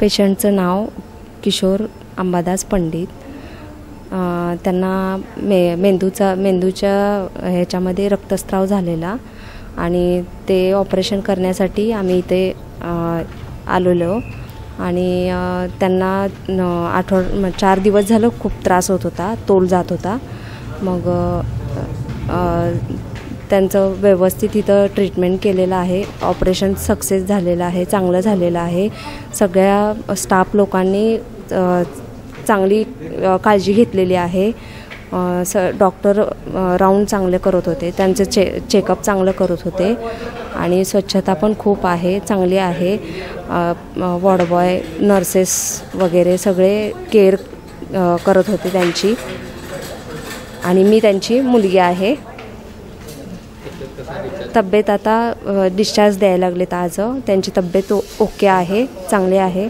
पेशंटचं नाव किशोर अंबादास पंडित. त्यांना मेंदूच्या ह्याच्यामध्ये रक्तस्राव झालेला आणि ते ऑपरेशन करण्यासाठी आम्ही इथे आलेलो आणि त्यांना 4 दिवस झालं खूप त्रास होत होता, तोल जात होता. मग त्यांचं व्यवस्थित इथं ट्रीटमेंट केलेलं आहे. ऑपरेशन सक्सेस झालेलं आहे, चांगलं झालेलं आहे. सगळ्या स्टाफ लोकांनी चांगली काळजी घेतलेली आहे. डॉक्टर राऊंड चांगले करत होते, त्यांचं चेकअप चांगलं करत होते आणि स्वच्छता पण खूप आहे, चांगली आहे. वॉर्डबॉय, नर्सेस वगैरे सगळे केअर करत होते त्यांची. आणि मी त्यांची मुलगी आहे. तब्येत आता डिस्चार्ज द्यायला लागलेत आज. त्यांची तब्येत ओके आहे, चांगली आहे.